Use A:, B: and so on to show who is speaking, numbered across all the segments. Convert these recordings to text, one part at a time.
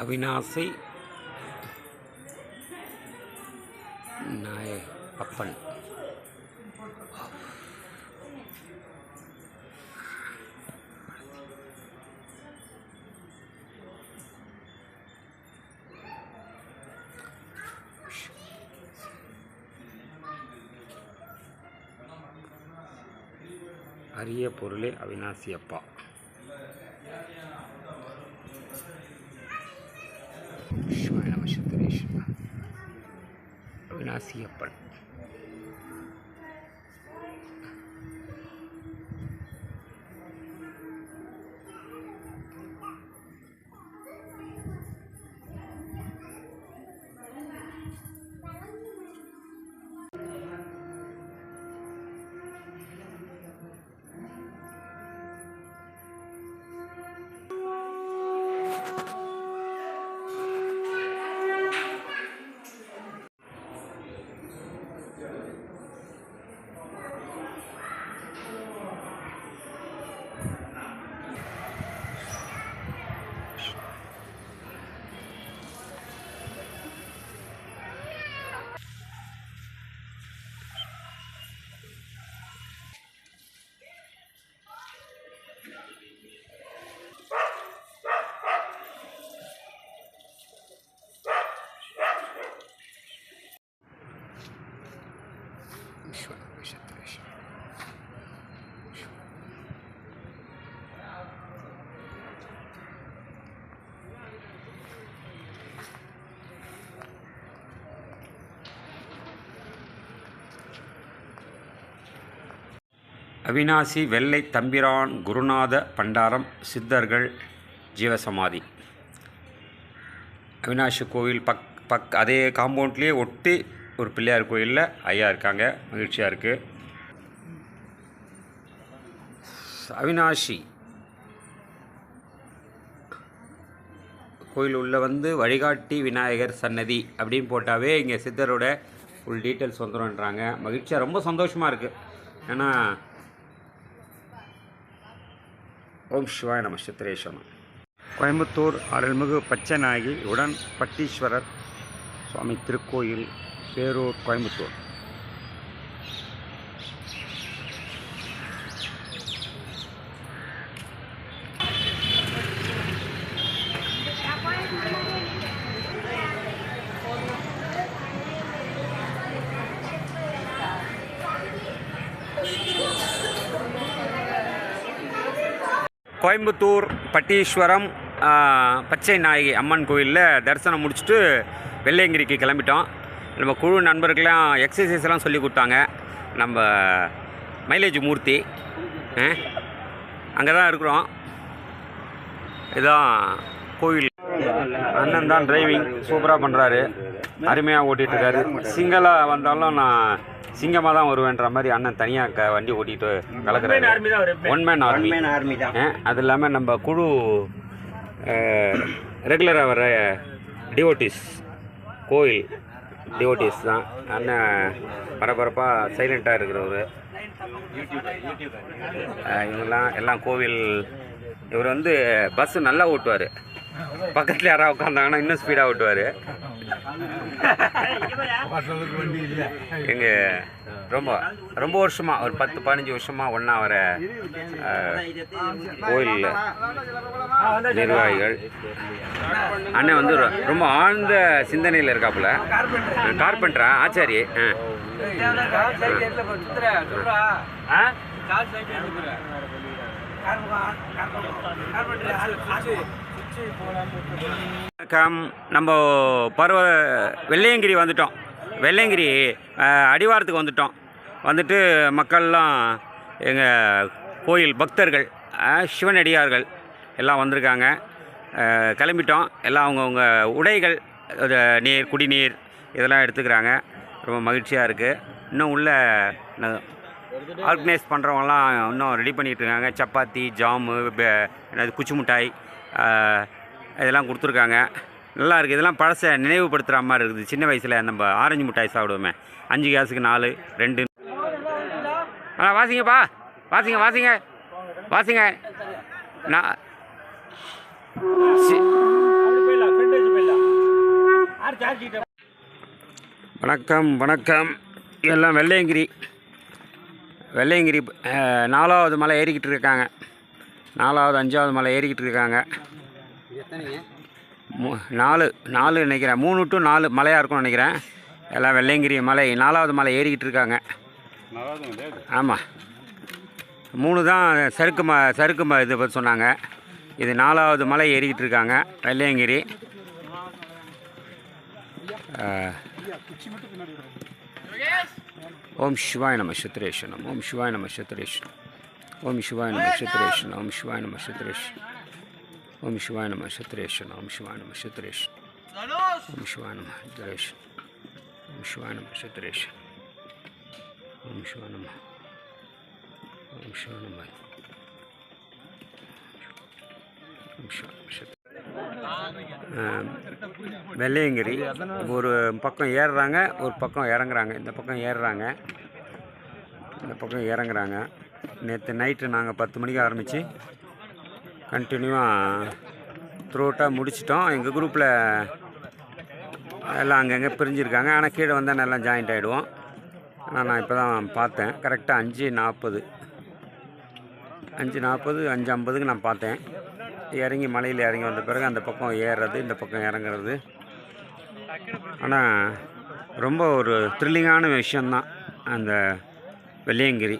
A: அவிநாசி அப்பன். அரிய பொருளே அவிநாசி அப்பா. அவிநாசி அப்பன். அவிநாசி வெள்ளை தம்பிரான் குருநாத பண்டாரம் சித்தர்கள் ஜீவசமாதி. அவிநாசி கோவில் அதே காம்பவுண்ட்லேயே ஒட்டி ஒரு பிள்ளையார் கோயிலில் ஐயா இருக்காங்க. மகிழ்ச்சியாக இருக்குது. அவிநாசி கோயில் உள்ள வழிகாட்டி விநாயகர் சன்னதி அப்படின்னு போட்டாவே இங்கே சித்தரோட ஃபுல் டீட்டெயில்ஸ் வந்துடும்ன்றாங்க. மகிழ்ச்சியாக ரொம்ப சந்தோஷமாக இருக்குது. ஏன்னா ஓம் சிவாய நம சித்திரேஸ்வரம். கோயம்புத்தூர் அருள்மிகு பச்சைநாயகி உடன் பட்டீஸ்வரர் சுவாமி திருக்கோயில், பேரூர், கோயம்புத்தூர். கோயம்புத்தூர் பட்டீஸ்வரம் பச்சை நாயகி அம்மன் கோயிலில் தரிசனம் முடிச்சுட்டு வெள்ளையங்கிரிக்கு கிளம்பிட்டோம். நம்ம குழு நண்பர்களெலாம் எக்ஸசைஸ்லாம் சொல்லி கொடுத்தாங்க. நம்ம மைலேஜ் மூர்த்தி அங்கே தான் இருக்கிறோம். இதுதான் கோயில். அண்ணன் தான் டிரைவிங் சூப்பராக பண்ணுறாரு, அருமையாக ஓட்டிகிட்ருக்காரு. சிங்களாக வந்தாலும் நான் சிங்கமாக தான் வருவேன்ற மாதிரி அண்ணன் தனியாக வண்டி ஓட்டிகிட்டு கலக்கிறாரு. ஒன் மேன் ஆர்மி தான். அது இல்லாமல் நம்ம குழு ரெகுலராக வர டிவோட்டிஸ், கோயில் டிவோட்டிஸ் தான். அண்ணன் பரபரப்பாக சைலண்ட்டாக இருக்கிறவர். இவங்கெல்லாம் எல்லாம் கோவில். இவர் பஸ்ஸு நல்லா ஓட்டுவார். பக்கத்தில் யாராவது உட்காந்தாங்கன்னா இன்னும் ஸ்பீடாக ஓட்டுவார். எங்கள் ரொம்ப வருஷமாக ஒரு 10-15 வருஷமாக ஒன்றா வர கோயில் நிர்வாகிகள். அண்ணன் ரொம்ப ஆழ்ந்த சிந்தனையில் இருக்காப்புல. கார்பெண்டரா ஆச்சாரி. நம்ம வெள்ளையங்கிரி வந்துட்டோம். வெள்ளையங்கிரி அடிவாரத்துக்கு வந்துட்டு மக்கள்லாம் எங்கள் கோயில் பக்தர்கள் சிவனடியார்கள் எல்லாம் வந்திருக்காங்க. கிளம்பிட்டோம். எல்லாம் அவங்கவுங்க உடைகள், நீர், குடிநீர் இதெல்லாம் எடுத்துக்கிறாங்க. ரொம்ப மகிழ்ச்சியாக இருக்குது. இன்னும் உள்ள ஆர்கனைஸ் பண்ணுறவங்கலாம் இன்னும் ரெடி பண்ணிகிட்டு இருக்காங்க. சப்பாத்தி, ஜாமு, குச்சி மிட்டாய் இதெல்லாம் கொடுத்துருக்காங்க. நல்லா இருக்குது. இதெல்லாம் பழசை நினைவுபடுத்துகிற மாதிரி இருக்குது. சின்ன வயசில் நம்ம ஆரஞ்சு மிட்டாய் சாப்பிடுவோமே, 5 காசுக்கு 4, 2. வாசிங்கப்பா, வாசிங்க. நான் வணக்கம் வணக்கம். எல்லாம் வெள்ளையங்கிரி 4வது மலை ஏறிக்கிட்டு இருக்காங்க. 4வது 5வது மலை ஏறிக்கிட்டு இருக்காங்க. 4 நினைக்கிறேன், 3 to 4 மலையாக இருக்கும்னு நினைக்கிறேன். எல்லாம் வெள்ளையங்கிரி மலை 4வது மலை ஏறிக்கிட்டு இருக்காங்க. ஆமாம், 3 தான் சறுக்கு இது பற்றி சொன்னாங்க. இது 4வது மலை ஏறிக்கிட்டு இருக்காங்க வெள்ளையங்கிரி. ஓம் சிவாய நம சத்ரேஷனம், ஓம் சிவாய நம சத்ரேஷனம், ஓம் சிவாய நம சத்ரேஷனம், ஓம் சிவாய நம சத்ரேஷனம், ஓம் சிவாய நம சத்ரேஷனம், ஓம் சிவாய நம சத்ரேஷனம், ஓம் சிவாய நம சத்ரேஷனம், ஓம் சிவாய நம சத்ரேஷனம், ஓம் சிவாய நம, ஓம் சிவாய நம, ஓம் சிவாய நம. வெள்ளையங்கிரி ஒரு பக்கம் ஏறுறாங்க, ஒரு பக்கம் இறங்குறாங்க. இந்த பக்கம் ஏறுறாங்க, இந்த பக்கம் இறங்குறாங்க. நேற்று நைட்டு நாங்கள் 10 மணிக்கு ஆரம்பித்து கண்டினியூவாக த்ரூட்டாக முடிச்சிட்டோம். எங்கள் குரூப்பில் எல்லாம் அங்கங்கே பிரிஞ்சிருக்காங்க. ஆனால் கீழே வந்தால் நல்லா ஜாயிண்ட் ஆகிடுவோம். ஆனால் நான் இப்போ தான் பார்த்தேன். கரெக்டாக 5:40 5:50க்கு நான் பார்த்தேன். இறங்கி மலையில் இறங்கி வந்த பிறகு அந்த பக்கம் ஏறுறது, இந்த பக்கம் இறங்குறது. ஆனால் ரொம்ப ஒரு த்ரில்லிங்கான விஷயந்தான் அந்த வெள்ளையங்கிரி.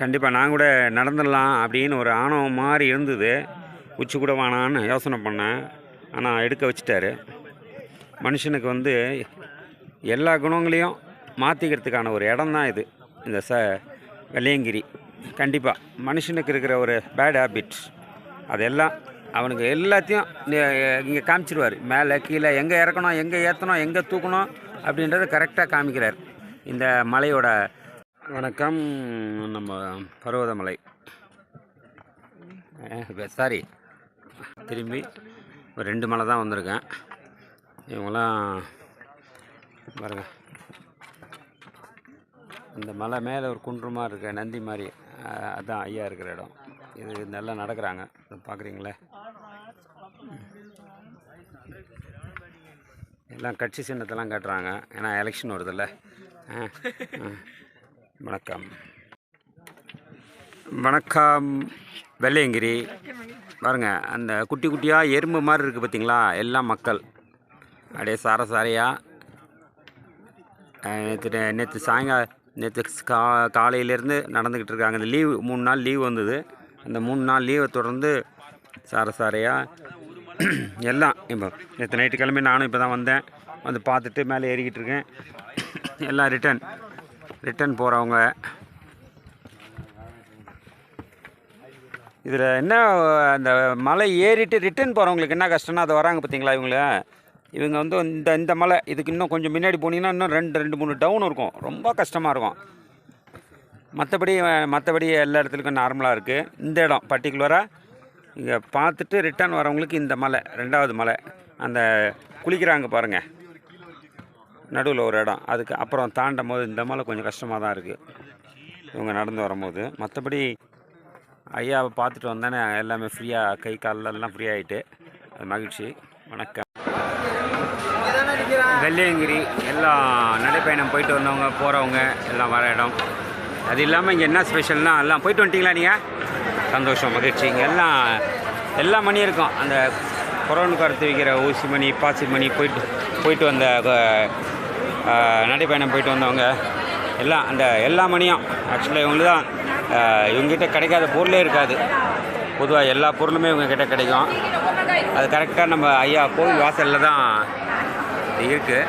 A: கண்டிப்பாக நான் கூட நடந்துடலாம் அப்படின்னு ஒரு ஆணவம் மாதிரி இருந்தது. உச்சி கூட வேணான்னு யோசனை பண்ணேன், ஆனால் எடுக்க வச்சுட்டாரு. மனுஷனுக்கு வந்து எல்லா குணங்களையும் மாற்றிக்கிறதுக்கான ஒரு இடம் தான் இது, இந்த வெள்ளையங்கிரி. கண்டிப்பாக மனுஷனுக்கு இருக்கிற ஒரு பேட் ஹேபிட்ஸ் அதெல்லாம் அவனுக்கு எல்லாத்தையும் இங்கே காமிச்சிருவார். மேலே கீழே எங்கே இறக்கணும், எங்கே ஏற்றணும், எங்கே தூக்கணும் அப்படின்றத கரெக்டாக காமிக்கிறார் இந்த மலையோட. வணக்கம். நம்ம பர்வதமலை, சாரி, திரும்பி ஒரு 2 மலை தான் வந்திருக்கேன். இவங்களாம் பாருங்க, இந்த மலை மேலே ஒரு குன்று மாதிரி இருக்க நந்தி மாதிரி, அதுதான் ஐயா இருக்கிற இடம். இது நல்லா நடக்கிறாங்க, பார்க்குறீங்களே. எல்லாம் கட்சி சின்னத்தெல்லாம் காட்டுறாங்க, ஏன்னா எலெக்ஷன் வருதில்ல. வணக்கம் வணக்கம். வெள்ளையங்கிரி பாருங்க, அந்த குட்டி குட்டியாக எறும்பு மாதிரி இருக்குது பார்த்தீங்களா, எல்லாம் மக்கள் அப்படியே சாரையாக. நேற்று காலையிலேருந்து நடந்துக்கிட்டு இருக்காங்க. இந்த லீவு 3 நாள் லீவ் வந்தது. அந்த 3 நாள் லீவை தொடர்ந்து சாரையாக எல்லாம். இப்போ நேற்று நைட்டு கிளம்பி நானும் இப்போ தான் வந்தேன். வந்து பார்த்துட்டு மேலே ஏறிக்கிட்டு இருக்கேன். எல்லாம் ரிட்டன் போகிறவங்க. இதில் என்ன, அந்த மலை ஏறிட்டு ரிட்டன் போகிறவங்களுக்கு என்ன கஷ்டம்னா, அது வராங்க பார்த்தீங்களா இவங்க வந்து இந்த மலை இதுக்கு இன்னும் கொஞ்சம் முன்னாடி போனீங்கன்னா இன்னும் 2-3 டவுன் இருக்கும். ரொம்ப கஷ்டமாக இருக்கும். மற்றபடி எல்லா இடத்துலையும் நார்மலாக இருக்குது. இந்த இடம் பர்டிகுலராக இங்கே பார்த்துட்டு ரிட்டர்ன் வரவங்களுக்கு இந்த மலை 2வது மலை, அந்த குளிக்கிறாங்க பாருங்கள், நடுவில் ஒரு இடம். அதுக்கு அப்புறம் தாண்டும் போது இந்த மலை கொஞ்சம் கஷ்டமாக தான் இருக்குது இவங்க நடந்து வரும்போது. மற்றபடி ஐயாவை பார்த்துட்டு வந்தேன்னே எல்லாமே ஃப்ரீயாக, கை காலெல்லாம் ஃப்ரீ ஆகிட்டு, அது மகிழ்ச்சி. வணக்கம். வெள்ளையங்கிரி எல்லாம் நடைப்பயணம் போயிட்டு வந்தவங்க போகிறவங்க எல்லாம் வர இடம். அது இல்லாமல் இங்கே என்ன ஸ்பெஷல்னால், எல்லாம் போயிட்டு வந்துட்டிங்களா நீங்கள்? சந்தோஷம், மகிழ்ச்சி. இங்கே எல்லா மணியும் இருக்கும். அந்த கொரோனுக்கு அடுத்து வைக்கிற ஊசி மணி, பாசி மணி, போயிட்டு வந்த நடைப்பயணம் போயிட்டு வந்தவங்க எல்லாம் அந்த எல்லா மணியும். ஆக்சுவலாக இவங்களுக்கு தான் இவங்ககிட்ட கிடைக்காத பொருளே இருக்காது. பொதுவாக எல்லா பொருளுமே இவங்ககிட்ட கிடைக்கும். அது கரெக்டாக நம்ம ஐயா கோவில் வாசலில் தான் இருக்குது.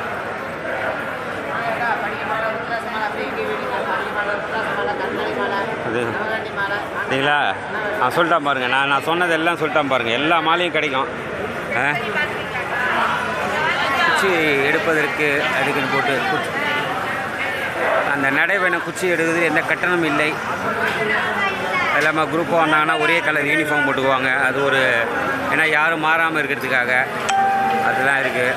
A: அது சரிங்களா? சொல்லிட்டான் பாருங்கள், நான் சொன்னதெல்லாம் சொல்லிட்டான் பாருங்கள். எல்லா மாலையும் கிடைக்கும். குச்சி எடுப்பதற்கு அதுக்குன்னு போட்டு அந்த நடைபயணம் குச்சி எடுக்கிறது எந்த கட்டணமும் இல்லை. எல்லாமே குரூப்பாக வந்தாங்கன்னா ஒரே கலர் யூனிஃபார்ம் போட்டுக்குவாங்க. அது ஒரு, ஏன்னா யாரும் மாறாமல் இருக்கிறதுக்காக அதெல்லாம் இருக்குது.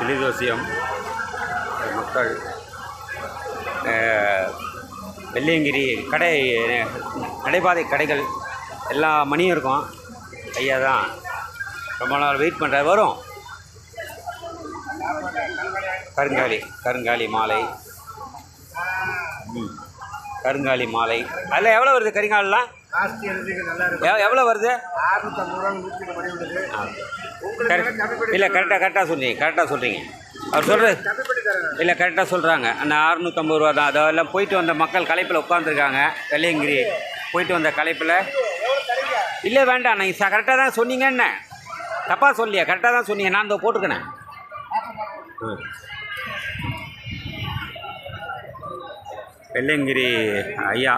A: வெளிதோசியம் மக்கள் வெள்ளியங்கிரி கடை நடைபாதை கடைகள் எல்லா மணியும் இருக்கும். ஐயா தான் ரொம்ப நாள் வெயிட் பண்ணுறாரு. வரும் கருங்காலி மாலை. கருங்காலி மாலை அதில் எவ்வளோ வருது? கருங்காலெலாம் எவ்வளோ வருது? இல்லை கரெக்டாக சொல்கிறீங்க. அவர் சொல்கிறது இல்லை கரெக்டாக சொல்கிறாங்க. அந்த 650 ரூபா தான். அதெல்லாம் போயிட்டு வந்த மக்கள் களைப்பில் உட்காந்துருக்காங்க. வெள்ளியங்கிரி போயிட்டு வந்த களைப்பில். இல்லை வேண்டாம், நீங்கள் கரெக்டாக தான் சொன்னீங்க. என்ன தப்பாக சொல்லியா? கரெக்டாக தான் சொன்னீங்க. நான் இந்த போட்டிருக்கேனே. வெள்ளியங்கிரி ஐயா